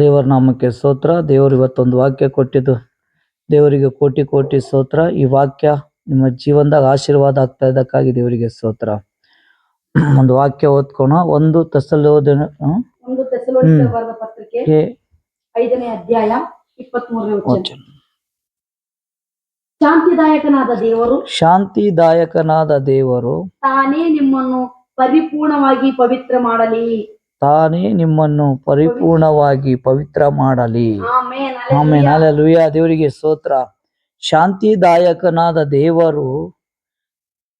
ದೇವರ ನಾಮಕ್ಕೆ ಸ್ತೋತ್ರ. ದೇವರು ಇವತ್ತೊಂದು ವಾಕ್ಯ ಕೊಟ್ಟಿದ್ದು ದೇವರಿಗೆ ಕೋಟಿ ಕೋಟಿ ಸ್ತೋತ್ರ. ಈ ವಾಕ್ಯ ನಿಮ್ಮ ಜೀವನದಾಗ ಆಶೀರ್ವಾದ ಆಗ್ತಾ ಇದಕ್ಕಾಗಿ ದೇವರಿಗೆ ಸ್ತೋತ್ರ. ಒಂದು ವಾಕ್ಯ ಓದ್ಕೋಣ. ಒಂದು ತೆಸಲೋನಿಕೇಯರ ಬರೆದ ಪತ್ರಿಕೆ 5ನೇ ಅಧ್ಯಾಯ 23ನೇ ವಚನ. ಶಾಂತಿದಾಯಕನಾದ ದೇವರು ತಾನೇ ನಿಮ್ಮನ್ನು ಪರಿಪೂರ್ಣವಾಗಿ ಪವಿತ್ರ ಮಾಡಲಿ. ಆಮೆನ್. ಹಲ್ಲೆಲೂಯಾ. ದೇವರಿಗೆ ಸ್ತೋತ್ರ. ಶಾಂತಿದಾಯಕನಾದ ದೇವರು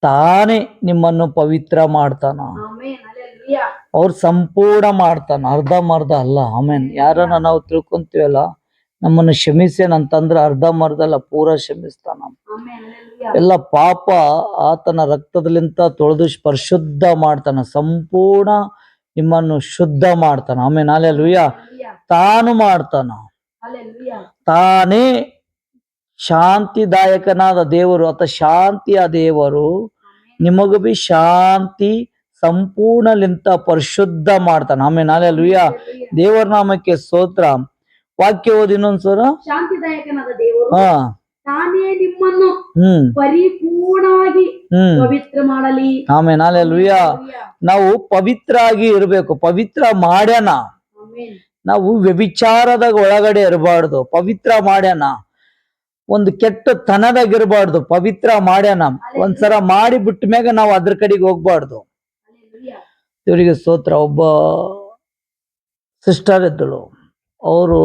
ತಾನೇ ನಿಮ್ಮನ್ನು ಪವಿತ್ರ ಮಾಡ್ತಾನ. ಅವ್ರು ಸಂಪೂರ್ಣ ಮಾಡ್ತಾನ, ಅರ್ಧಮರ್ಧ ಅಲ್ಲ. ಆಮೇನ್. ಯಾರನ್ನ ನಾವು ತಿಳ್ಕೊಂತೀವಲ್ಲ, ನಮ್ಮನ್ನು ಕ್ಷಮಿಸೇನಂತಂದ್ರೆ ಅರ್ಧಮರ್ಧ ಅಲ್ಲ, ಪೂರ ಕ್ಷಮಿಸ್ತಾನ. ಎಲ್ಲ ಪಾಪ ಆತನ ರಕ್ತದಲ್ಲಿಂತ ತೊಳೆದು ಪರಿಶುದ್ಧ ಮಾಡ್ತಾನ, ಸಂಪೂರ್ಣ ನಿಮ್ಮನ್ನು ಶುದ್ಧ ಮಾಡ್ತಾನ. ಆಮೇನ್. ಹಲ್ಲೆಲೂಯಾ. ತಾನು ಮಾಡ್ತಾನ, ತಾನೇ ಶಾಂತಿದಾಯಕನಾದ ದೇವರು ಅಥವಾ ಶಾಂತಿಯ ದೇವರು ನಿಮಗೂ ಬಿ ಶಾಂತಿ ಸಂಪೂರ್ಣಲಿಂತ ಪರಿಶುದ್ಧ ಮಾಡ್ತಾನ. ಆಮೇನ್. ಹಲ್ಲೆಲೂಯಾ. ದೇವರ ನಾಮಕ್ಕೆ ಸ್ತೋತ್ರ. ವಾಕ್ಯ ಓದಿ ಇನ್ನೊಂದ್ಸಲ. ಶಾಂತಿದಾಯಕನಾದ ದೇವರು ತಾನೇ ನಿಮ್ಮನ್ನು ಪರಿಪೂರ್ಣವಾಗಿ ಪವಿತ್ರ ಮಾಡಲಿ. ಆಮೇನ್. ಹಲ್ಲೆಲೂಯಾ. ನಾವು ಪವಿತ್ರ ಆಗಿ ಇರಬೇಕು. ಪವಿತ್ರ ಮಾಡ್ಯಾನ. ನಾವು ವ್ಯಭಿಚಾರದಾಗ ಒಳಗಡೆ ಇರಬಾರ್ದು. ಪವಿತ್ರ ಮಾಡ್ಯಾನ. ಒಂದು ಕೆಟ್ಟ ತನದಾಗ ಇರಬಾರ್ದು. ಪವಿತ್ರ ಮಾಡ್ಯಾನ. ಒಂದ್ಸಲ ಮಾಡಿ ಬಿಟ್ಟ ಮ್ಯಾಗ ನಾವು ಅದ್ರ ಕಡೆಗೆ ಹೋಗ್ಬಾರ್ದು. ಇವರಿಗೆ ಸ್ತೋತ್ರ. ಒಬ್ಬ ಸಿಸ್ಟರ್ ಇದ್ದಳು. ಅವರು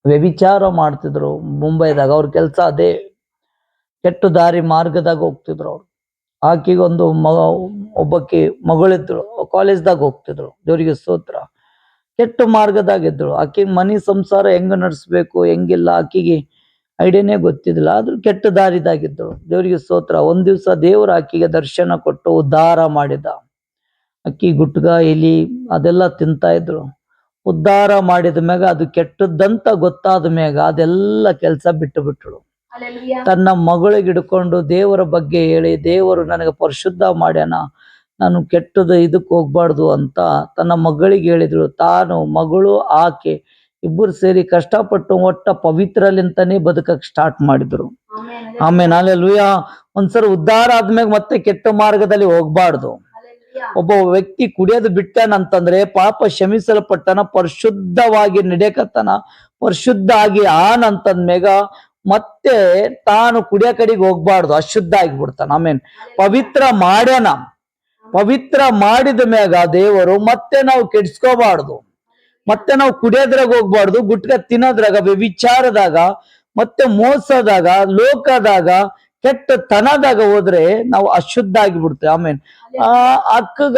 ವ್ಯಭಿಚಾರ ಮಾಡ್ತಿದ್ರು ಮುಂಬೈದಾಗ. ಅವ್ರ ಕೆಲಸ ಅದೇ. ಕೆಟ್ಟ ದಾರಿ ಮಾರ್ಗದಾಗ ಹೋಗ್ತಿದ್ರು ಅವ್ರು. ಆಕಿಗೆ ಒಂದು ಒಬ್ಬಕ್ಕೆ ಮಗಳಿದ್ದಳು. ಕಾಲೇಜ್ದಾಗ ಹೋಗ್ತಿದ್ರು. ದೇವರಿಗೆ ಸ್ತೋತ್ರ. ಕೆಟ್ಟ ಮಾರ್ಗದಾಗಿದ್ದಳು. ಆಕಿಗೆ ಮನಿ ಸಂಸಾರ ಹೆಂಗ ನಡೆಸ್ಬೇಕು ಹೆಂಗಿಲ್ಲ ಆಕಿಗೆ ಐಡಿಯಾನೇ ಗೊತ್ತಿದ್ದಿಲ್ಲ. ಆದ್ರೂ ಕೆಟ್ಟ ದಾರಿದಾಗಿದ್ದಳು. ದೇವರಿಗೆ ಸ್ತೋತ್ರ. ಒಂದ್ ದಿವ್ಸ ದೇವರು ಆಕಿಗೆ ದರ್ಶನ ಕೊಟ್ಟು ಉದ್ಧಾರ ಮಾಡಿದ. ಅಕ್ಕಿ ಗುಟ್ಗ ಎಲಿ ಅದೆಲ್ಲ ತಿಂತಾ ಇದ್ರು. ಉದ್ಧಾರ ಮಾಡಿದ ಮ್ಯಾಗ ಅದು ಕೆಟ್ಟದ್ದಂತ ಗೊತ್ತಾದ ಮ್ಯಾಗ ಅದೆಲ್ಲ ಕೆಲಸ ಬಿಟ್ಟು ಬಿಟ್ಟಳು. ತನ್ನ ಮಗಳಿಗೆ ಹಿಡ್ಕೊಂಡು ದೇವರ ಬಗ್ಗೆ ಹೇಳಿ, ದೇವರು ನನಗೆ ಪರಿಶುದ್ಧ ಮಾಡ್ಯಾನ, ನಾನು ಕೆಟ್ಟದ ಇದಕ್ಕೆ ಹೋಗ್ಬಾರ್ದು ಅಂತ ತನ್ನ ಮಗಳಿಗೆ ಹೇಳಿದ್ರು. ತಾನು ಮಗಳು ಆಕೆ ಇಬ್ಬರು ಸೇರಿ ಕಷ್ಟಪಟ್ಟು ಒಟ್ಟ ಪವಿತ್ರಲಿಂತಾನೆ ಬದುಕಕ್ ಸ್ಟಾರ್ಟ್ ಮಾಡಿದ್ರು. ಆಮೇನ್. ಹಲ್ಲೆಲೂಯಾ. ಒಂದ್ಸಲ ಉದ್ಧಾರ ಆದ್ಮ್ಯಾಗ ಮತ್ತೆ ಕೆಟ್ಟ ಮಾರ್ಗದಲ್ಲಿ ಹೋಗ್ಬಾರ್ದು. ಒಬ್ಬ ವ್ಯಕ್ತಿ ಕುಡಿಯೋದು ಬಿಟ್ಟನಂತಂದ್ರೆ ಪಾಪ ಕ್ಷಮಿಸಲ್ಪಟ್ಟನ, ಪರಿಶುದ್ಧವಾಗಿ ನಡೆಯಕತ್ತಾನ, ಪರಿಶುದ್ಧ ಆಗಿ ಆನಂತಂದ್ಮ್ಯಾಗ ಮತ್ತೆ ತಾನು ಕುಡಿಯೋ ಕಡೆಗೆ ಹೋಗ್ಬಾರ್ದು, ಅಶುದ್ಧ ಆಗಿಬಿಡ್ತಾನ. ಆಮೇನ್. ಪವಿತ್ರ ಮಾಡ್ಯಾನ. ಪವಿತ್ರ ಮಾಡಿದ ಮ್ಯಾಗ ದೇವರು ಮತ್ತೆ ನಾವು ಕೆಡ್ಸ್ಕೋಬಾರ್ದು. ಮತ್ತೆ ನಾವು ಕುಡಿಯೋದ್ರಾಗ ಹೋಗ್ಬಾರ್ದು, ಗುಟ್ಕ ತಿನ್ನೋದ್ರಾಗ, ವ್ಯಭಿಚಾರದಾಗ, ಮತ್ತೆ ಮೋಸದಾಗ, ಲೋಕದಾಗ, ಕೆಟ್ಟ ತನದಾಗ ಹೋದ್ರೆ ನಾವು ಅಶುದ್ಧ ಆಗಿಬಿಡ್ತೇವೆ. ಆಮೇನ್.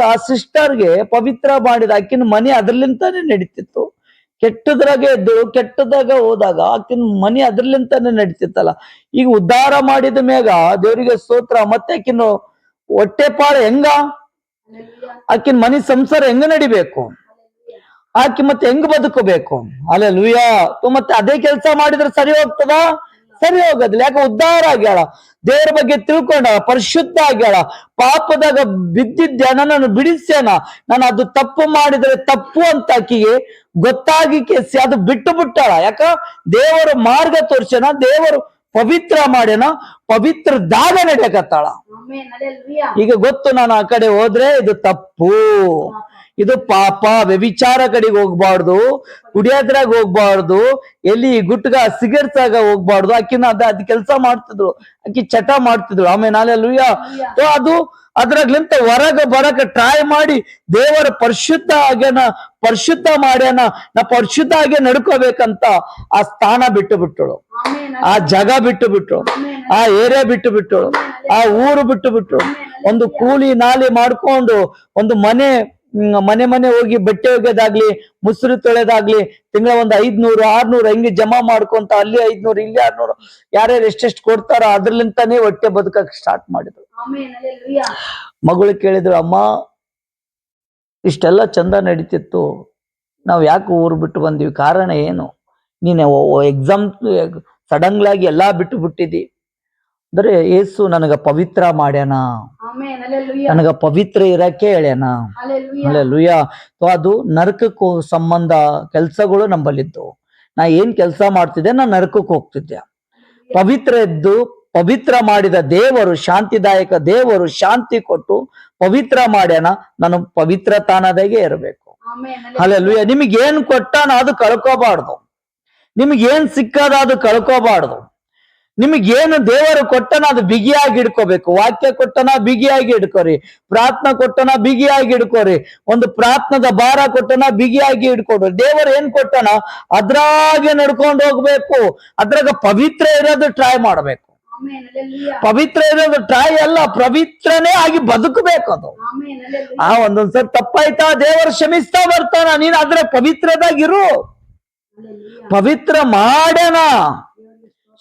ಆ ಸಿಸ್ಟರ್ಗೆ ಪವಿತ್ರ ಮಾಡಿದ ಆಕಿನ ಮನೆ ಅದ್ರಲಿಂತಾನೆ ನಡೀತಿತ್ತು. ಕೆಟ್ಟದ್ರಾಗೆ ಎದ್ದಳು, ಕೆಟ್ಟದಾಗ ಹೋದಾಗ ಆಕಿನ ಮನೆ ಅದ್ರಲಿಂತಾನೆ ನಡೀತಿತ್ತಲ್ಲ. ಈಗ ಉದ್ಧಾರ ಮಾಡಿದ ಮ್ಯಾಗ ದೇವರಿಗೆ ಸ್ತೋತ್ರ. ಮತ್ತೆ ಆಕಿನ ಹೊಟ್ಟೆಪಾಡ ಹೆಂಗ, ಆಕಿನ ಮನೆ ಸಂಸಾರ ಹೆಂಗ ನಡಿಬೇಕು, ಆಕಿ ಮತ್ತೆ ಹೆಂಗ್ ಬದುಕಬೇಕು. ಹಲ್ಲೆಲೂಯಾ. ಮತ್ತೆ ಅದೇ ಕೆಲಸ ಮಾಡಿದ್ರೆ ಸರಿ ಹೋಗ್ತದ? ಸರಿ ಹೋಗೋದಿಲ್ಲ. ಯಾಕೆ? ಉದ್ಧಾರ ಆಗ್ಯಾಳ, ದೇವರ ಬಗ್ಗೆ ತಿಳ್ಕೊಂಡ, ಪರಿಶುದ್ಧ ಆಗ್ಯಾಳ. ಪಾಪದಾಗ ಬಿದ್ದಿದ್ದೆ, ನನ್ನನ್ನು ಬಿಡಿಸ್ಯಾನ, ನಾನು ಅದು ತಪ್ಪು ಮಾಡಿದ್ರೆ ತಪ್ಪು ಅಂತ ಆಕಿಗೆ ಗೊತ್ತಾಗಿ ಅದು ಬಿಟ್ಟು ಬಿಟ್ಟಾಳ. ಯಾಕ? ದೇವರ ಮಾರ್ಗ ತೋರ್ಸ್ಯಾನ, ದೇವರು ಪವಿತ್ರ ಮಾಡ್ಯಾನ, ಪವಿತ್ರದಾಗ ನಡೆಯಕತ್ತಾಳ. ಈಗ ಗೊತ್ತು, ನಾನು ಆ ಕಡೆ ಹೋದ್ರೆ ಇದು ತಪ್ಪು, ಇದು ಪಾಪ, ವ್ಯಭಿಚಾರ ಕಡೆಗೆ ಹೋಗ್ಬಾರ್ದು, ಕುಡಿಯೋದ್ರಾಗ ಹೋಗ್ಬಾರ್ದು, ಎಲ್ಲಿ ಗುಟ್ಗ ಸಿಗರ್ಸಾಗ ಹೋಗ್ಬಾರ್ದು. ಆಕಿನ ಅದ್ ಕೆಲಸ ಮಾಡ್ತಿದ್ರು, ಆಕಿ ಚಟ ಮಾಡ್ತಿದ್ರು. ಆಮೇಲೆ ಹಲ್ಲೆಲೂಯಾ. ಅದು ಅದ್ರಾಗ್ಲಿಂತ ಹೊರಗ ಬರಕ ಟ್ರೈ ಮಾಡಿ ದೇವರ ಪರಿಶುದ್ಧ ಆಗ್ಯಾನ, ಪರಿಶುದ್ಧ ಮಾಡ್ಯಾನ, ನಾ ಪರಿಶುದ್ಧ ಆಗಿ ನಡ್ಕೋಬೇಕಂತ ಆ ಸ್ಥಾನ ಬಿಟ್ಟು ಬಿಟ್ಟಳು, ಆ ಜಾಗ ಬಿಟ್ಟು ಬಿಟ್ಟಳು, ಆ ಏರಿಯಾ ಬಿಟ್ಟು ಬಿಟ್ಟಳು, ಆ ಊರು ಬಿಟ್ಟು ಬಿಟ್ಟಳು. ಒಂದು ಕೂಲಿ ನಾಲಿ ಮಾಡ್ಕೊಂಡು ಒಂದು ಮನೆ ಹೋಗಿ ಬಟ್ಟೆ ಒಗೆದಾಗ್ಲಿ, ಮುಸುರು ತೊಳೆದಾಗ್ಲಿ, ತಿಂಗಳ ಒಂದು 500 600 ಹೆಂಗೆ ಜಮಾ ಮಾಡ್ಕೊಂತ ಅಲ್ಲಿ 500 ಇಲ್ಲಿ 600 ಯಾರ್ಯಾರು ಎಷ್ಟೆಷ್ಟು ಕೊಡ್ತಾರ ಅದ್ರಲಿಂತಾನೆ ಹೊಟ್ಟೆ ಬದುಕಕ್ ಸ್ಟಾರ್ಟ್ ಮಾಡಿದ್ರು. ಮಗಳು ಕೇಳಿದ್ರು, ಅಮ್ಮ ಇಷ್ಟೆಲ್ಲ ಚಂದ ನಡೀತಿತ್ತು, ನಾವು ಯಾಕೆ ಊರು ಬಿಟ್ಟು ಬಂದಿವಿ? ಕಾರಣ ಏನು? ನೀನು ಎಕ್ಸಾಮ್ ಸಡನ್ಲಾಗಿ ಎಲ್ಲಾ ಬಿಟ್ಟು ಬಿಟ್ಟಿದ್ದಿ, ಅಂದ್ರೆ ಯೇಸು ನನಗ ಪವಿತ್ರ ಮಾಡ್ಯಾನ, Amen. Hallelujah. ನನಗ ಪವಿತ್ರ ಇರಕ್ಕೆ ಹೇಳ್ಯಾನ. Hallelujah. ಅಲ್ಲೆಲೂಯಾ. ಅದು ನರಕಕ್ಕೂ ಸಂಬಂಧ ಕೆಲಸಗಳು ನಂಬಲ್ಲಿದ್ದು. ನಾ ಏನ್ ಕೆಲಸ ಮಾಡ್ತಿದ್ದೆ, ನಾ ನರಕಕ್ಕೆ ಹೋಗ್ತಿದ್ದೆ. ಪವಿತ್ರ ಇದ್ದು ಪವಿತ್ರ ಮಾಡಿದ ದೇವರು, ಶಾಂತಿದಾಯಕ ದೇವರು ಶಾಂತಿ ಕೊಟ್ಟು ಪವಿತ್ರ ಮಾಡ್ಯಾನ. ನಾನು ಪವಿತ್ರ ತಾಣದಾಗೆ ಇರಬೇಕು. Amen. ಅಲ್ಲೆಲೂಯಾ. ನಿಮಗೇನ್ ಕೊಟ್ಟಾನ ಅದು ಕಳ್ಕೋಬಾರ್ದು. ನಿಮಗೇನ್ ಸಿಕ್ಕದ ಅದು ಕಳ್ಕೋಬಾರ್ದು. ನಿಮಗೇನು ದೇವರು ಕೊಟ್ಟನ ಅದು ಬಿಗಿಯಾಗಿ ಹಿಡ್ಕೋಬೇಕು. ವಾಕ್ಯ ಕೊಟ್ಟನ ಬಿಗಿಯಾಗಿ ಹಿಡ್ಕೋರಿ. ಪ್ರಾರ್ಥನಾ ಕೊಟ್ಟನ ಬಿಗಿಯಾಗಿ ಹಿಡ್ಕೋರಿ. ಒಂದು ಪ್ರಾರ್ಥನದ ಭಾರ ಕೊಟ್ಟನ ಬಿಗಿಯಾಗಿ ಹಿಡ್ಕೊಡ್ರಿ. ದೇವರು ಏನ್ ಕೊಟ್ಟನ ಅದ್ರಾಗೆ ನಡ್ಕೊಂಡು ಹೋಗ್ಬೇಕು. ಅದ್ರಾಗ ಪವಿತ್ರ ಇರೋದು ಟ್ರೈ ಮಾಡ್ಬೇಕು. Amen. Hallelujah. ಪವಿತ್ರ ಇರೋದು ಟ್ರೈ ಅಲ್ಲ, ಪವಿತ್ರನೇ ಆಗಿ ಬದುಕಬೇಕು. ಅದು Amen. Hallelujah. ಒಂದೊಂದ್ಸರಿ ತಪ್ಪಾಯ್ತಾ ದೇವರು ಕ್ಷಮಿಸ್ತಾ ಬರ್ತಾನ. ನೀನ್ ಅದ್ರ ಪವಿತ್ರದಾಗಿರು. Hallelujah. ಪವಿತ್ರ ಮಾಡ್ಯಾನ.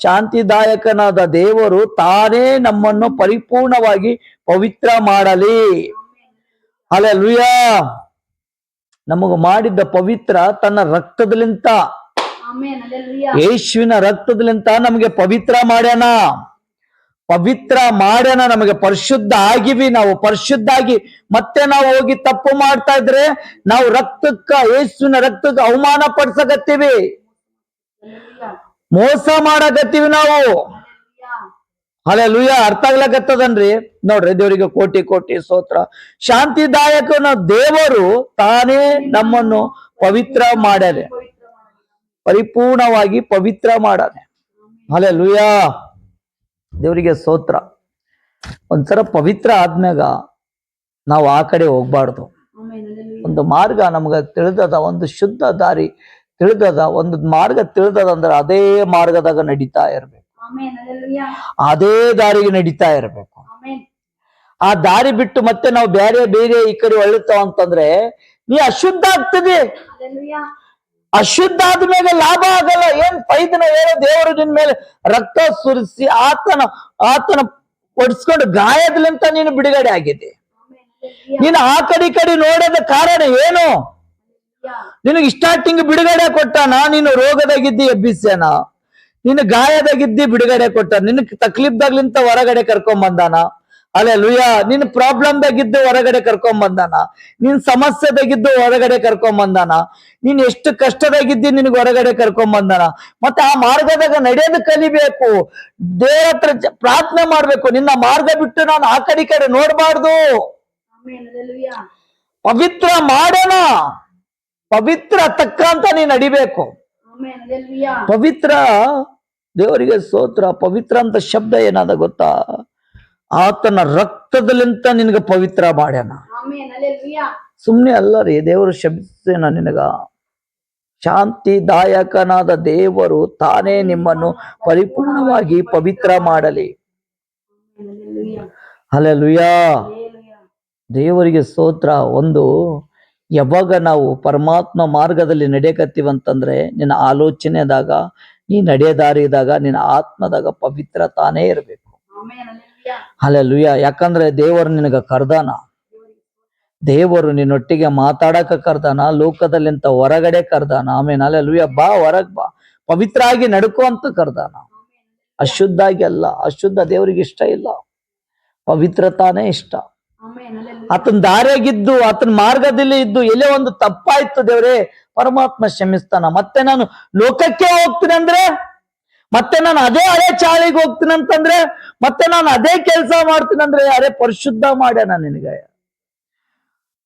ಶಾಂತಿದಾಯಕನಾದ ದೇವರು ತಾನೇ ನಮ್ಮನ್ನು ಪರಿಪೂರ್ಣವಾಗಿ ಪವಿತ್ರ ಮಾಡಲಿ. ಹಲ್ಲೆಲೂಯಾ. ನಮಗ ಮಾಡಿದ್ದ ಪವಿತ್ರ ತನ್ನ ರಕ್ತದಲ್ಲಿಂತ, Amen. Hallelujah. ಯೇಸುವಿನ ರಕ್ತದಲ್ಲಿಂತ ನಮಗೆ ಪವಿತ್ರ ಮಾಡ್ಯಾನ. ಪವಿತ್ರ ಮಾಡ್ಯಾನ. ನಮಗೆ ಪರಿಶುದ್ಧ ಆಗಿವಿ. ನಾವು ಪರಿಶುದ್ಧ ಆಗಿ ಮತ್ತೆ ನಾವು ಹೋಗಿ ತಪ್ಪು ಮಾಡ್ತಾ ಇದ್ರೆ ನಾವು ರಕ್ತಕ್ಕ, ಯೇಸುವಿನ ರಕ್ತಕ್ಕೆ ಅವಮಾನ ಪಡಿಸಕತ್ತೀವಿ, Hallelujah. ಮೋಸ ಮಾಡಕತ್ತೀವಿ ನಾವು. Hallelujah. ಹಲ್ಲೆಲೂಯಾ. ಅರ್ಥ ಆಗ್ಲಕತ್ತದನ್ರಿ? ನೋಡ್ರಿ, ದೇವರಿಗೆ ಕೋಟಿ ಕೋಟಿ ಸ್ತೋತ್ರ. ಶಾಂತಿದಾಯಕನ ದೇವರು ತಾನೇ ನಮ್ಮನ್ನು ಪವಿತ್ರ ಮಾಡ್ಯಾನೆ, ಪರಿಪೂರ್ಣವಾಗಿ ಪವಿತ್ರ ಮಾಡಾನೆ. ಹಲ್ಲೆಲೂಯಾ. ದೇವರಿಗೆ ಸ್ತೋತ್ರ. ಒಂದ್ಸಲ ಪವಿತ್ರ ಆದ್ಮ್ಯಾಗ ನಾವು ಆ ಕಡೆ ಹೋಗ್ಬಾರ್ದು. Amen. Hallelujah. ಒಂದು ಮಾರ್ಗ ನಮ್ಗ ತಿಳಿದದ, ಒಂದು ಶುದ್ಧ ದಾರಿ ತಿಳಿದದ, ಒಂದು ಮಾರ್ಗ ತಿಳಿದದ ಅಂದ್ರೆ ಅದೇ ಮಾರ್ಗದಾಗ ನಡೀತಾ ಇರ್ಬೇಕು. Amen. Hallelujah. ಅದೇ ದಾರಿಗೆ ನಡೀತಾ ಇರ್ಬೇಕು. Amen. ಆ ದಾರಿ ಬಿಟ್ಟು ಮತ್ತೆ ನಾವು ಬೇರೆ ಬೇರೆ ಈ ಕಡೆ ಒಳ್ಳುತ್ತಾವ ಅಂತಂದ್ರೆ ನೀ ಅಶುದ್ಧ ಆಗ್ತದೆ. Hallelujah. ಅಶುದ್ಧ ಆದ್ಮೇಲೆ ಲಾಭ ಆಗಲ್ಲ. ಏನ್ ಫೈದನ ಹೇಳೋ? ದೇವರು ನಿನ್ ಮೇಲೆ ರಕ್ತ ಸುರಿಸಿ ಆತನ ಒಡ್ಸ್ಕೊಂಡು ಗಾಯದಲ್ಲಿಂತ ನೀನು ಬಿಡುಗಡೆ ಆಗಿದೆ. Amen. Hallelujah. ನೀನು ಆ ಕಡೆ ನೋಡೋದ ಕಾರಣ ಏನು? Yeah. ನಿನಗೆ ಸ್ಟಾರ್ಟಿಂಗ್ ಬಿಡುಗಡೆ ಕೊಟ್ಟಾನ. ನೀನು ರೋಗದಾಗಿದ್ದಿ ಎಬ್ಬಿಸ್ಯಾನ, ನಿನ್ನ ಗಾಯದಾಗಿದ್ದಿ ಬಿಡುಗಡೆ ಕೊಟ್ಟಾನ, ನಿನ್ನ ತಕ್ಲೀಫ್ದಾಗ್ಲಿಂತ ಹೊರಗಡೆ ಕರ್ಕೊಂಡ್ ಬಂದಾನ. ಹಲ್ಲೆಲೂಯಾ. ನಿನ್ನ ಪ್ರಾಬ್ಲಮ್ದಾಗಿದ್ದು ಹೊರಗಡೆ ಕರ್ಕೊಂಡ್ ಬಂದಾನ, ನಿನ್ ಸಮಸ್ಯೆದಾಗಿದ್ದು ಹೊರಗಡೆ ಕರ್ಕೊಂಡ್ ಬಂದಾನ, ನೀನ್ ಎಷ್ಟು ಕಷ್ಟದಾಗಿದ್ದಿ ನಿನಗೆ ಹೊರಗಡೆ ಕರ್ಕೊಂಡ್ ಬಂದಾನ. ಮತ್ತೆ ಆ ಮಾರ್ಗದಾಗ ನಡೆಯೋದು ಕಲಿಬೇಕು. ದೇವರ ಹತ್ರ ಪ್ರಾರ್ಥನೆ ಮಾಡ್ಬೇಕು. ನಿನ್ನ ಮಾರ್ಗ ಬಿಟ್ಟು ನಾನು ಆ ಕಡೆ ನೋಡ್ಬಾರ್ದು. Amen. Hallelujah. ಪವಿತ್ರ ಮಾಡೋಣ. ಪವಿತ್ರ ತಕ್ಕಂತ ನೀನ್ ನಡಿಬೇಕು. Amen. Hallelujah. ಪವಿತ್ರ, ದೇವರಿಗೆ ಸ್ತೋತ್ರ. ಪವಿತ್ರ ಅಂತ ಶಬ್ದ ಏನಾದ ಗೊತ್ತಾ? ಆತನ ರಕ್ತದಲ್ಲಿಂತ ನಿನಗೆ ಪವಿತ್ರ ಮಾಡ್ಯಾನ. Amen. Hallelujah. ಸುಮ್ನೆ ಅಲ್ಲ ರೀ, ದೇವರು ಶಬ್ದೇನ ನಿನಗ. ಶಾಂತಿದಾಯಕನಾದ ದೇವರು ತಾನೇ ನಿಮ್ಮನ್ನು ಪರಿಪೂರ್ಣವಾಗಿ ಪವಿತ್ರ ಮಾಡಲಿ. Hallelujah. ಹಲ್ಲೆಲೂಯಾ. Hallelujah. ದೇವರಿಗೆ ಸ್ತೋತ್ರ. ಒಂದು ಯಾವಾಗ ನಾವು ಪರಮಾತ್ಮ ಮಾರ್ಗದಲ್ಲಿ ನಡೆಯಕತ್ತೀವಂತಂದ್ರೆ ನಿನ್ನ ಆಲೋಚನೆದಾಗ, ನೀ ನಡೆಯ ದಾರಿದಾಗ, ನಿನ್ನ ಆತ್ಮದಾಗ ಪವಿತ್ರ ತಾನೇ ಇರಬೇಕು. Amen. Hallelujah. ಹಲ್ಲೆಲೂಯಾ. ಯಾಕಂದ್ರೆ ದೇವರು ನಿನಗ ಕರ್ದಾನ. ದೇವರು ನಿನ್ನೊಟ್ಟಿಗೆ ಮಾತಾಡಕ ಕರ್ದಾನ. ಲೋಕದಲ್ಲಿಂತ ಹೊರಗಡೆ ಕರ್ದಾನ. ಆಮೇಲೆ ಹಲ್ಲೆಲೂಯಾ. ಬಾ, ಹೊರಗ್ ಬಾ, ಪವಿತ್ರ ಆಗಿ ನಡ್ಕೋ ಅಂತ ಕರ್ದಾನ. ಅಶುದ್ಧ ಆಗಿ ಅಲ್ಲ. ಅಶುದ್ಧ ದೇವರಿಗೆ ಇಷ್ಟ ಇಲ್ಲ, ಪವಿತ್ರತಾನೇ ಇಷ್ಟ. Amen. Hallelujah. ಆತನ ದಾರಿಯಾಗಿದ್ದು, ಆತನ ಮಾರ್ಗದಲ್ಲಿ ಇದ್ದು ಎಲ್ಲೇ ಒಂದು ತಪ್ಪಾಯ್ತು ದೇವ್ರೆ, ಪರಮಾತ್ಮ ಕ್ಷಮಿಸ್ತಾನ. ಮತ್ತೆ ನಾನು ಲೋಕಕ್ಕೆ ಹೋಗ್ತೀನಿ ಅಂದ್ರೆ, ಮತ್ತೆ ನಾನು ಅದೇ ಹಳೆ ಚಾಳಿಗೆ ಹೋಗ್ತೀನಿ ಅಂತಂದ್ರೆ, ಮತ್ತೆ ನಾನು ಅದೇ ಕೆಲಸ ಮಾಡ್ತೀನಿ ಅಂದ್ರೆ, ಅರೆ ಪರಿಶುದ್ಧ ಮಾಡ್ಯಾನ ನಿನಗೆ.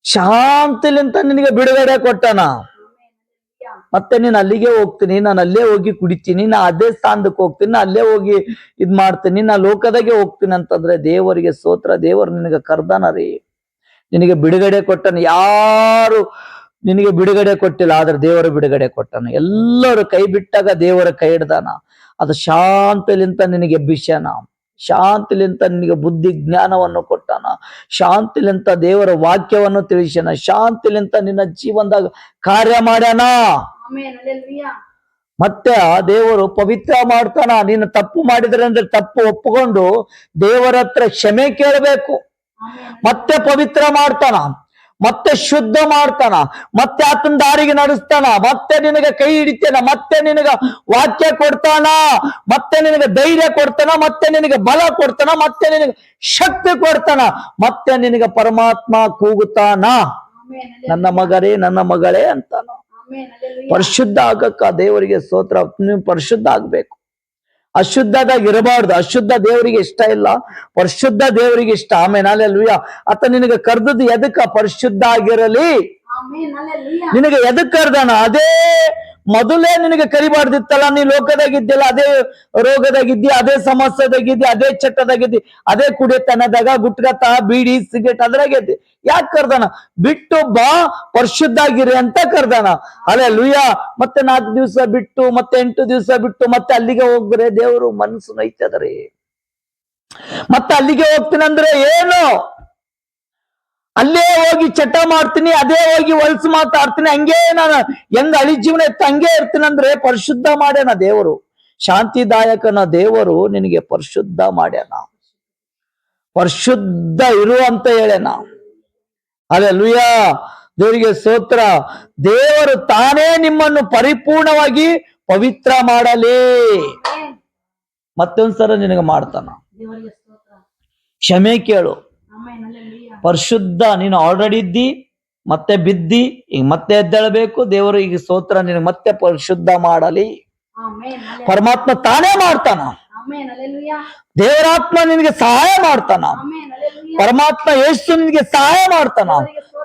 ಶಾಂತಿಲಿಂತ ನಿನಗೆ ಬಿಡುಗಡೆ ಕೊಟ್ಟಾನ. ಮತ್ತೆ ನೀನ್ ಅಲ್ಲಿಗೆ ಹೋಗ್ತೀನಿ, ನಾನು ಅಲ್ಲೇ ಹೋಗಿ ಕುಡಿತೀನಿ, ನಾ ಅದೇ ಸ್ಥಾನಕ್ಕೆ ಹೋಗ್ತೀನಿ, ನಾ ಅಲ್ಲೇ ಹೋಗಿ ಇದ್ ಮಾಡ್ತೀನಿ, ನಾ ಲೋಕದಾಗೆ ಹೋಗ್ತೀನಿ ಅಂತಂದ್ರೆ ದೇವರಿಗೆ ಸ್ತೋತ್ರ. ದೇವರು ನಿನಗೆ ಕರ್ದಾನ ರೀ, ನಿನಗೆ ಬಿಡುಗಡೆ ಕೊಟ್ಟನ. ಯಾರು ನಿನಗೆ ಬಿಡುಗಡೆ ಕೊಟ್ಟಿಲ್ಲ, ಆದ್ರೆ ದೇವರು ಬಿಡುಗಡೆ ಕೊಟ್ಟನ. ಎಲ್ಲರೂ ಕೈ ಬಿಟ್ಟಾಗ ದೇವರ ಕೈ ಹಿಡ್ದಾನ. ಅದು ಶಾಂತಿಲಿಂತ ನಿನಗೆ ಎಬ್ಬಿಸ್ಯಾನ. ಶಾಂತಿಲಿಂತ ನಿನಗೆ ಬುದ್ಧಿ ಜ್ಞಾನವನ್ನು ಕೊಟ್ಟಾನ. ಶಾಂತಿಲಿಂತ ದೇವರ ವಾಕ್ಯವನ್ನು ತಿಳಿಸ್ಯಾನ. ಶಾಂತಿಲಿಂತ ನಿನ್ನ ಜೀವನದಾಗ ಕಾರ್ಯ ಮಾಡ್ಯಾನ. Amen. Hallelujah. ಮತ್ತೆ ಆ ದೇವರು ಪವಿತ್ರ ಮಾಡ್ತಾನ. ನೀನು ತಪ್ಪು ಮಾಡಿದ್ರೆ ಅಂದ್ರೆ ತಪ್ಪು ಒಪ್ಪಿಕೊಂಡು ದೇವರ ಹತ್ರ ಕ್ಷಮೆ ಕೇಳಬೇಕು. Amen. ಮತ್ತೆ ಪವಿತ್ರ ಮಾಡ್ತಾನ. ಮತ್ತೆ ಶುದ್ಧ ಮಾಡ್ತಾನ, ಮತ್ತೆ ಆತನ ದಾರಿಗೆ ನಡೆಸ್ತಾನ, ಮತ್ತೆ ನಿನಗೆ ಕೈ ಹಿಡಿತಾನ, ಮತ್ತೆ ನಿನಗ ವಾಕ್ಯ ಕೊಡ್ತಾನ, ಮತ್ತೆ ನಿನಗೆ ಧೈರ್ಯ ಕೊಡ್ತಾನ, ಮತ್ತೆ ನಿನಗೆ ಬಲ ಕೊಡ್ತಾನ, ಮತ್ತೆ ನಿನಗೆ ಶಕ್ತಿ ಕೊಡ್ತಾನ, ಮತ್ತೆ ನಿನಗೆ ಪರಮಾತ್ಮ ಕೂಗುತ್ತಾನ, ಆಮೆನ್ ನನ್ನ ಮಗರೇ ನನ್ನ ಮಗಳೇ ಅಂತಾನ. ಆಮೆನ್ ಹಲ್ಲೆಲೂಯಾ ಪರಿಶುದ್ಧ ಆಗಕ್ಕ ದೇವರಿಗೆ ಸ್ತೋತ್ರ. ನೀವು ಪರಿಶುದ್ಧ ಆಗ್ಬೇಕು, ಅಶುದ್ಧದಾಗ ಇರಬಾರ್ದು. ಅಶುದ್ಧ ದೇವರಿಗೆ ಇಷ್ಟ ಇಲ್ಲ, ಪರಿಶುದ್ಧ ದೇವರಿಗೆ ಇಷ್ಟ. ಆಮೇಲೆ ಹಲ್ಲೆಲೂಯಾ. ಆತ ನಿನಗೆ ಕರ್ದದ್ದು ಎದಕ್ಕ? ಪರಿಶುದ್ಧ ಆಗಿರಲಿ. ಆಮೆನ್ ಹಲ್ಲೆಲೂಯಾ ನಿನಗೆ ಎದಕ್ ಕರ್ದಾನ? ಅದೇ ಮೊದಲೇ ನಿನಗೆ ಕರಿಬಾರ್ದಿತ್ತಲ್ಲ. ನೀ ಲೋಕದಾಗಿದ್ದಿಲ್ಲ, ಅದೇ ರೋಗದಾಗಿದ್ದಿ, ಅದೇ ಸಮಸ್ಯೆದಾಗಿದ್ದಿ, ಅದೇ ಚಟ್ಟದಾಗಿದ್ದಿ, ಅದೇ ಕುಡಿತನದಾಗ, ಗುಟ್ಗತ, ಬೀಡಿ, ಸಿಗರೇಟ್ ಅದ್ರಾಗಿದ್ದಿ. ಯಾಕೆ ಕರ್ದಾನ? ಬಿಟ್ಟು ಬಾ, ಪರಿಶುದ್ಧ ಆಗಿರಿ ಅಂತ ಕರ್ದಾನ. ಹಲ್ಲೆಲೂಯಾ. ಮತ್ತೆ 4 ದಿವಸ ಬಿಟ್ಟು, ಮತ್ತೆ 8 ದಿವಸ ಬಿಟ್ಟು ಮತ್ತೆ ಅಲ್ಲಿಗೆ ಹೋಗ್ರೆ ದೇವರು ಮನಸ್ಸು ನೈತದ್ರಿ. ಮತ್ತೆ ಅಲ್ಲಿಗೆ ಹೋಗ್ತೀನಿ ಅಂದ್ರೆ ಏನು? ಅಲ್ಲೇ ಹೋಗಿ ಚಟ ಮಾಡ್ತೀನಿ, ಅದೇ ಹೋಗಿ ಹೊಲ್ಸು ಮಾತಾಡ್ತೀನಿ, ಹಂಗೆ ನಾನು ಹೆಂಗ್ ಅಳಿ ಜೀವನ ಇತ್ತು ಹಂಗೆ ಇರ್ತೀನಿ ಅಂದ್ರೆ ಪರಿಶುದ್ಧ ಮಾಡ್ಯಾನ ದೇವರು. ಶಾಂತಿದಾಯಕನ ದೇವರು ನಿನಗೆ ಪರಿಶುದ್ಧ ಮಾಡ್ಯಾನ, ಪರಿಶುದ್ಧ ಇರು ಅಂತ ಹೇಳ್ಯಾನ. ಹಲ್ಲೆಲೂಯಾ. ದೇವರಿಗೆ ಸ್ತೋತ್ರ. ದೇವರು ತಾನೇ ನಿಮ್ಮನ್ನು ಪರಿಪೂರ್ಣವಾಗಿ ಪವಿತ್ರ ಮಾಡಲಿ. ಆಮೆನ್ ಮತ್ತೊಂದ್ಸಲ ನಿನಗೆ ಮಾಡ್ತಾನ. ದೇವರಿಗೆ ಸ್ತೋತ್ರ. ಕ್ಷಮೆ ಕೇಳು. ಆಮೆನ್ ಹಲ್ಲೆಲೂಯಾ ಪರಿಶುದ್ಧ. ನೀನು ಆಲ್ರೆಡಿ ಇದ್ದಿ, ಮತ್ತೆ ಬಿದ್ದಿ, ಈಗ ಮತ್ತೆ ಎದ್ದೇಳಬೇಕು. ದೇವರು ಈಗ ಸ್ತೋತ್ರ, ನಿನಗೆ ಮತ್ತೆ ಪರಿಶುದ್ಧ ಮಾಡಲಿ. ಆಮೆನ್ ಹಲ್ಲೆಲೂಯಾ ಪರಮಾತ್ಮ ತಾನೇ ಮಾಡ್ತಾನ. ಆಮೆನ್ ಹಲ್ಲೆಲೂಯಾ ದೇವರಾತ್ಮ ನಿನಗೆ ಸಹಾಯ ಮಾಡ್ತಾನ. ಆಮೆನ್ ಹಲ್ಲೆಲೂಯಾ ಪರಮಾತ್ಮ ಯೇಸು ನಿನಗೆ ಸಹಾಯ ಮಾಡ್ತಾನ.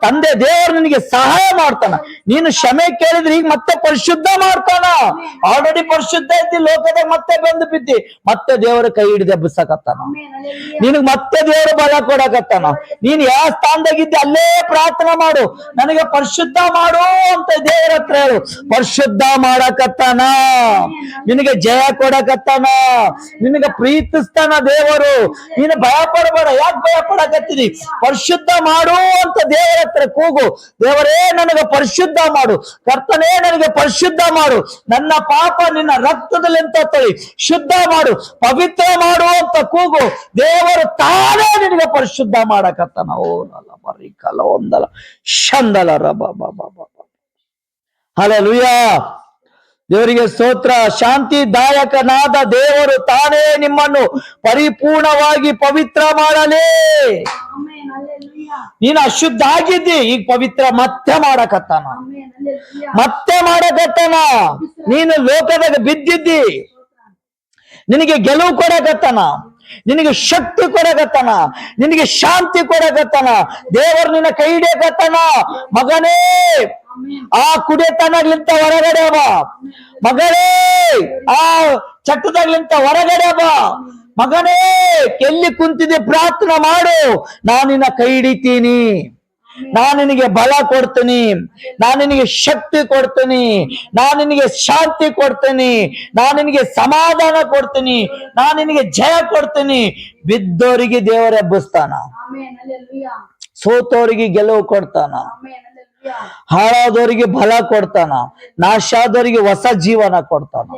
ತಂದೆ ದೇವರು ನಿನಗೆ ಸಹಾಯ ಮಾಡ್ತಾನ. ನೀನು ಕ್ಷಮೆ ಕೇಳಿದ್ರೆ ಈಗ ಮತ್ತೆ ಪರಿಶುದ್ಧ ಮಾಡ್ತಾನ. ಆಲ್ರೆಡಿ ಪರಿಶುದ್ಧ ಇದ್ದಿ, ಲೋಕದಾಗ ಮತ್ತೆ ಬಂದು ಬಿದ್ದಿ, ಮತ್ತೆ ದೇವರ ಕೈ ಹಿಡಿದು ಎಬ್ಬಿಸಕತ್ತಾನ. ಆಮೆನ್ ಹಲ್ಲೆಲೂಯಾ ನಿನಗ್ ಮತ್ತೆ ದೇವರು ಬಲ ಕೊಡಕತ್ತಾನ. ನೀನ್ ಯಾವ ಸ್ಥಾನದಾಗಿದ್ದೆ ಅಲ್ಲೇ ಪ್ರಾರ್ಥನೆ ಮಾಡು, ನನಗೆ ಪರಿಶುದ್ಧ ಮಾಡು ಅಂತ ದೇವರ ಹತ್ರ ಹೇಳು. ಪರಿಶುದ್ಧ ಮಾಡಕತ್ತಾನ, ನಿನಗೆ ಜಯ ಕೊಡಕತ್ತಾನ, ನಿನಗೆ ಪ್ರೀತಿಸ್ತಾನ ದೇವರು. ನೀನು ಭಯ ಪಡಬೇಡ. ಯಾಕೆ ಭಯ ಪಡಕತ್ತೀನಿ? ಪರಿಶುದ್ಧ ಮಾಡು ಅಂತ ದೇವರ ಹತ್ರ ಕೂಗು. ದೇವರೇ ನನಗೆ ಪರಿಶುದ್ಧ ಮಾಡು, ಕರ್ತನೇ ನನಗೆ ಪರಿಶುದ್ಧ ಮಾಡು, ನನ್ನ ಪಾಪ ನಿನ್ನ ರಕ್ತದಲ್ಲಿ ಅಂತ ತೊಳಿ ಶುದ್ಧ ಮಾಡು, ಪವಿತ್ರ ಮಾಡು ಅಂತ ಕೂಗು. ದೇವರು ತಾನೇ ನಿನಗೆ ಪರಿಶುದ್ಧ ಮಾಡಕತ್ತಾನ. ಓ ನಲ್ಲ ಬರೀ ಕಲ ಒಂದಲ್ಲ ಶಂದಲ ರಬ ಬಾ. ಹಲ್ಲೆಲೂಯಾ. ದೇವರಿಗೆ ಸ್ತೋತ್ರ. ಶಾಂತಿದಾಯಕನಾದ ದೇವರು ತಾನೇ ನಿಮ್ಮನ್ನು ಪರಿಪೂರ್ಣವಾಗಿ ಪವಿತ್ರ ಮಾಡಲಿ. ಆಮೆನ್ ಹಲ್ಲೆಲೂಯಾ ನೀನು ಅಶುದ್ಧ ಆಗಿದ್ದಿ, ಈಗ ಪವಿತ್ರ ಮತ್ತೆ ಮಾಡಕತ್ತಾನ, ಆಮೆನ್ ಹಲ್ಲೆಲೂಯಾ ಮತ್ತೆ ಮಾಡಕತ್ತಾನ. ನೀನು ಲೋಕದಾಗ ಬಿದ್ದಿದ್ದಿ, ನಿನಗೆ ಗೆಲುವು ಕೊಡಕತ್ತಾನ, ನಿನಗೆ ಶಕ್ತಿ ಕೊಡಕತ್ತಾನ, ನಿನಗೆ ಶಾಂತಿ ಕೊಡಕತ್ತಾನ. ದೇವರು ನಿನ್ನ ಕೈ ಹಿಡಿಯಕತ್ತಾನ. ಮಗನೇ, ಆ ಕುಡಿಯತನಗ್ಲಿಂತ ಹೊರಗಡೆ ಬಾ. ಮಗಳೇ, ಆ ಚಟ್ಟದಾಗ್ಲಿಂತ ಹೊರಗಡೆ ಬಾ. ಮಗನೇ, ಎಲ್ಲಿ ಕುಂತಿದೆ ಪ್ರಾರ್ಥನೆ ಮಾಡು. ನಾನು ನಿನ್ನ ಕೈ ಹಿಡಿತೀನಿ, ನಾನು ನಿನಗೆ ಬಲ ಕೊಡ್ತೀನಿ, ನಾನು ನಿನಗೆ ಶಕ್ತಿ ಕೊಡ್ತೀನಿ, ನಾನು ನಿನಗೆ ಶಾಂತಿ ಕೊಡ್ತೀನಿ, ನಾನು ನಿನಗೆ ಸಮಾಧಾನ ಕೊಡ್ತೀನಿ, ನಾನು ನಿನಗೆ ಜಯ ಕೊಡ್ತೀನಿ. ಬಿದ್ದವರಿಗೆ ದೇವರ ಎಬ್ಬಿಸ್ತಾನ, ಆಮೆನ್ ಹಲ್ಲೆಲೂಯಾ ಸೋತವರಿಗೆ ಗೆಲುವು ಕೊಡ್ತಾನ, ಆಮೆನ್ ಹಲ್ಲೆಲೂಯಾ ಹಾಳಾದವರಿಗೆ ಬಲ ಕೊಡ್ತಾನ, ನಾಶ ಆದವರಿಗೆ ಹೊಸ ಜೀವನ ಕೊಡ್ತಾನ.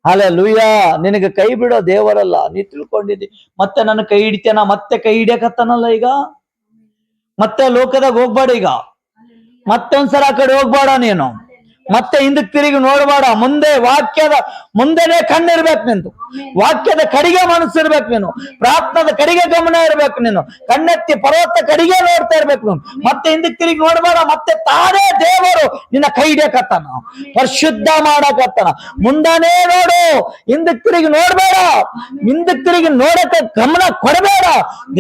ಹಲ್ಲೆಲೂಯಾ. ನಿನಗೆ ಕೈ ಬಿಡೋ ದೇವರಲ್ಲ. ನೀ ತಿಳ್ಕೊಂಡಿದ್ದಿ ಮತ್ತೆ ನನ್ನ ಕೈ ಹಿಡಿತೇನ, ಮತ್ತೆ ಕೈ ಹಿಡಿಯಕತ್ತಾನಲ್ಲ. ಈಗ ಮತ್ತೆ ಲೋಕದಾಗ ಹೋಗ್ಬೇಡ, ಈಗ ಮತ್ತೊಂದ್ಸಲ ಆ ಕಡೆ ಹೋಗ್ಬೇಡ, ನೀನು ಮತ್ತೆ ಹಿಂದಕ್ಕೆ ತಿರುಗಿ ನೋಡ್ಬೇಡ. ಮುಂದೆ ವಾಕ್ಯದ ಮುಂದೆನೆ ಕಣ್ಣಿರ್ಬೇಕು ನಿಂದು, ವಾಕ್ಯದ ಕಡೆಗೆ ಮನಸ್ಸಿರ್ಬೇಕು ನೀನು, ಪ್ರಾರ್ಥನದ ಕಡೆಗೆ ಗಮನ ಇರ್ಬೇಕು ನೀನು, ಕಣ್ಣೆತ್ತಿ ಪರ್ವತ ಕಡೆಗೆ ನೋಡ್ತಾ ಇರ್ಬೇಕು ನೀನು. ಮತ್ತೆ ಹಿಂದಕ್ಕೆ ತಿರುಗಿ ನೋಡ್ಬೇಡ. ಮತ್ತೆ ತಾನೇ ದೇವರು ನಿನ್ನ ಕೈ ಹಿಡಿಯಕತ್ತಾನ, ಪರಿಶುದ್ಧ ಮಾಡಕತ್ತಾನ. ಮುಂದಾನೇ ನೋಡು, ಹಿಂದಕ್ಕೆ ತಿರುಗಿ ನೋಡ್ಬೇಡ, ಹಿಂದಕ್ಕೆ ತಿರುಗಿ ನೋಡಕ್ಕೆ ಗಮನ ಕೊಡಬೇಡ.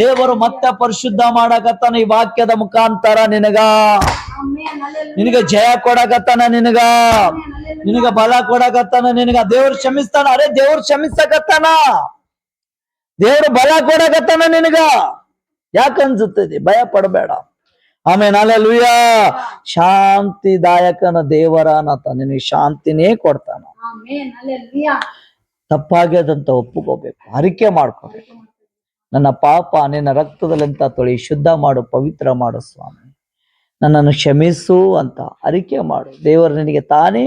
ದೇವರು ಮತ್ತೆ ಪರಿಶುದ್ಧ ಮಾಡಕತ್ತಾನ ಈ ವಾಕ್ಯದ ಮುಖಾಂತರ. ಆಮೆನ್ ಹಲ್ಲೆಲೂಯಾ ನಿನಗೆ ಜಯ ಕೊಡಕತ್ತಾನ, ನಿನಗ ಬಲ ಕೊಡಕತ್ತಾನ. ನಿನಗ ದೇವ್ರು ಕ್ಷಮಿಸ್ತಾನ. ಅರೆ ದೇವ್ರು ಕ್ಷಮಿಸಕತ್ತಾನ, ದೇವ್ರು ಬಲ ಕೊಡಕತ್ತಾನ ನಿನಗ. ಯಾಕನ್ಸುತ್ತದೆ? ಭಯ ಪಡಬೇಡ. ಆಮೇಲೆ ಹಲ್ಲೆಲೂಯಾ. ಶಾಂತಿದಾಯಕನ ದೇವರನತ ನಿನಗೆ ಶಾಂತಿನೇ ಕೊಡ್ತಾನ. ಆಮೆನ್ ಹಲ್ಲೆಲೂಯಾ ತಪ್ಪಾಗ್ಯದಂತ ಒಪ್ಪುಕೋಬೇಕು, ಅರಿಕೆ ಮಾಡ್ಕೋಬೇಕು. ನನ್ನ ಪಾಪ ನಿನ್ನ ರಕ್ತದಲ್ಲಂತ ತೊಳಿ ಶುದ್ಧ ಮಾಡು, ಪವಿತ್ರ ಮಾಡು ಸ್ವಾಮಿ, ನನ್ನನ್ನು ಕ್ಷಮಿಸು ಅಂತ ಅರಿಕೆ ಮಾಡು. ದೇವರು ನಿನಗೆ ತಾನೇ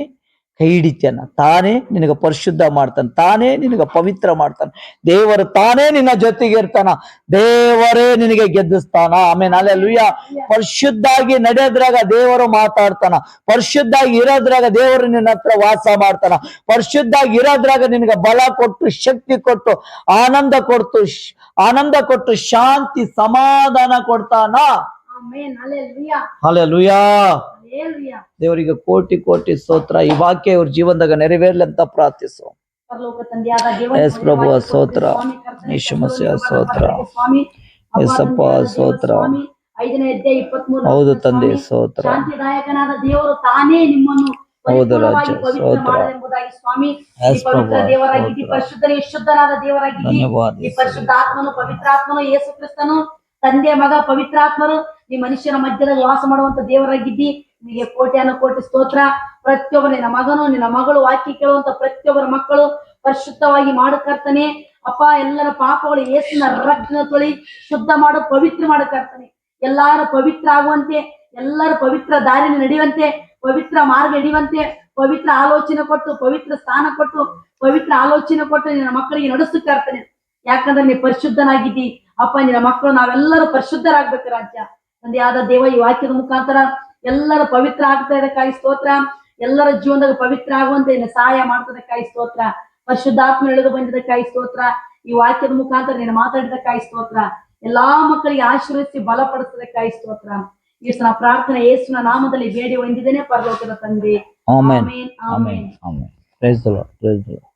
ಕೈ ಹಿಡಿತಾನ, ತಾನೇ ನಿನಗೆ ಪರಿಶುದ್ಧ ಮಾಡ್ತಾನೆ, ತಾನೇ ನಿನಗೆ ಪವಿತ್ರ ಮಾಡ್ತಾನೆ. ದೇವರು ತಾನೇ ನಿನ್ನ ಜೊತೆಗೆ ಇರ್ತಾನ, ದೇವರೇ ನಿನಗೆ ಗೆದ್ದಿಸ್ತಾನ. ಆಮೇಲೆ ಅಲ್ಲೆಲೂಯಾ. ಪರಿಶುದ್ಧಾಗಿ ನಡೆಯೋದ್ರಾಗ ದೇವರು ಮಾತಾಡ್ತಾನ, ಪರಿಶುದ್ಧಾಗಿ ಇರೋದ್ರಾಗ ದೇವರು ನಿನ್ನ ಹತ್ರ ವಾಸ ಮಾಡ್ತಾನ, ಪರಿಶುದ್ಧಾಗಿ ಇರೋದ್ರಾಗ ನಿನಗೆ ಬಲ ಕೊಟ್ಟು, ಶಕ್ತಿ ಕೊಟ್ಟು, ಆನಂದ ಕೊಟ್ಟು ಶಾಂತಿ ಸಮಾಧಾನ ಕೊಡ್ತಾನ. ಆಮೆನ್. ಹಲ್ಲೆಲೂಯಾ. ಹಲ್ಲೆಲೂಯಾ. ಹಲ್ಲೆಲೂಯಾ. ದೇವರಿಗೆ ಕೋಟಿ ಕೋಟಿ ಸ್ತೋತ್ರ. ಈ ವಾಕ್ಯ ಇವ್ರ ಜೀವನದಾಗ ನೆರವೇರ್ಲಿ ಅಂತ ಪ್ರಾರ್ಥಿಸು. ಪರಲೋಕ ತಂದೆಯಾದ ದೇವರೇ, ಯೇಸು ಪ್ರಭು ಸ್ತೋತ್ರ, ಸ್ವಾಮಿ ಕರ್ತನೇ, ಯೇಸು ಮसीह ಸ್ತೋತ್ರ, ಸ್ವಾಮಿ ಅಪ್ಪ ಯೇಸಪ್ಪ ತಂದೆಯಾದ ಸ್ತೋತ್ರ. ದೇವ ಸ್ವಾಮಿ, 5ನೇ ಅಧ್ಯಾಯ 23 ಹೌದು ತಂದೆ ಸ್ವಾಮಿ, ಸ್ತೋತ್ರ. ಶಾಂತಿದಾಯಕನಾದ ದೇವರು ತಾನೇ ನಿಮ್ಮನ್ನು ಹೌದು ಪರಿಪೂರ್ಣವಾಗಿ ರಾಜ ಪವಿತ್ರ ಸ್ತೋತ್ರ. ಮಾಡಲೆಂಬುದಾಗಿ ಸ್ವಾಮಿ, ಈ ಯೇಸು ಪವಿತ್ರ ಪ್ರಭು ದೇವರಾಗಿದ್ದಿ, ಸ್ತೋತ್ರ. ಪರಿಶುದ್ಧನೇ ಶುದ್ಧನಾದ ದೇವರಾಗಿದ್ದಿ, ಧನ್ಯವಾದ ಈ ಪರಿಶುದ್ಧಾತ್ಮನು ಪವಿತ್ರಾತ್ಮನು ಯೇಸು ಕ್ರಿಸ್ತನು ತಂದೆ ಮಗ ಪವಿತ್ರಾತ್ಮರು ಈ ಮನುಷ್ಯನ ಮಧ್ಯದಲ್ಲಿ ವಾಸ ಮಾಡುವಂತ ದೇವರಾಗಿದ್ದಿ. ನಿನಗೆ ಕೋಟಿ ಸ್ತೋತ್ರ. ಪ್ರತಿಯೊಬ್ಬ ನಿನ್ನ ಮಗನು ನಿನ್ನ ಮಗಳು ವಾಕ್ಯ ಕೇಳುವಂತ ಪ್ರತಿಯೊಬ್ಬರ ಮಕ್ಕಳು ಪರಿಶುದ್ಧವಾಗಿ ಮಾಡಕರ್ತಾನೆ ಅಪ್ಪ. ಎಲ್ಲರ ಪಾಪಗಳು ಯೇಸುವಿನ ರಕ್ತನ ತೊಳಿ ಶುದ್ಧ ಮಾಡು, ಪವಿತ್ರ ಮಾಡಕರ್ತಾನೆ. ಎಲ್ಲಾರು ಪವಿತ್ರ ಆಗುವಂತೆ, ಎಲ್ಲರೂ ಪವಿತ್ರ ದಾರಿಯಲ್ಲಿ ನಡೆಯುವಂತೆ, ಪವಿತ್ರ ಮಾರ್ಗ ಹಿಡಿಯುವಂತೆ, ಪವಿತ್ರ ಆಲೋಚನೆ ಕೊಟ್ಟು, ಪವಿತ್ರ ಸ್ಥಾನ ಕೊಟ್ಟು, ಪವಿತ್ರ ಆಲೋಚನೆ ಕೊಟ್ಟು ನಿನ್ನ ಮಕ್ಕಳಿಗೆ ನಡೆಸುತ್ತಾ ಯಾಕಂದ್ರೆ ನೀ ಪರಿಶುದ್ಧನಾಗಿದ್ದಿ ಅಪ್ಪ. ನಿನ್ನ ಮಕ್ಕಳು ನಾವೆಲ್ಲರೂ ಪರಿಶುದ್ಧರಾಗ್ಬೇಕು ರಾಜ್ಯ. ತಂದೆಯಾದ ದೇವ, ಈ ವಾಕ್ಯದ ಮುಖಾಂತರ ಎಲ್ಲರೂ ಪವಿತ್ರ ಆಗ್ತಾ ಇದಕ್ಕಾಗಿ ಸ್ತೋತ್ರ. ಎಲ್ಲರ ಜೀವನದಾಗ ಪವಿತ್ರ ಆಗುವಂತೆ ನಿನ್ನ ಸಹಾಯ ಮಾಡ್ತದಕ್ಕಾಗಿ ಸ್ತೋತ್ರ. ಪರಿಶುದ್ಧಾತ್ಮ ಇಳಿದು ಬಂದಿದ್ದಕ್ಕಾಗಿ ಸ್ತೋತ್ರ. ಈ ವಾಕ್ಯದ ಮುಖಾಂತರ ನೀನು ಮಾತಾಡಿದಕ್ಕಾಗಿ ಸ್ತೋತ್ರ. ಎಲ್ಲಾ ಮಕ್ಕಳಿಗೆ ಆಶೀರ್ವದಿಸಿ ಬಲಪಡಿಸೋದಕ್ಕಾಗಿ ಸ್ತೋತ್ರ. ಈ ಪ್ರಾರ್ಥನೆ ಯೇಸುವಿನ ನಾಮದಲ್ಲಿ ಬೇಡಿ ಹೊಂದಿದ್ದೇನೆ ಪರಲೋಕದ ತಂದೆ. Amen. Amen. Amen. Amen. Praise the Lord. Praise the lord.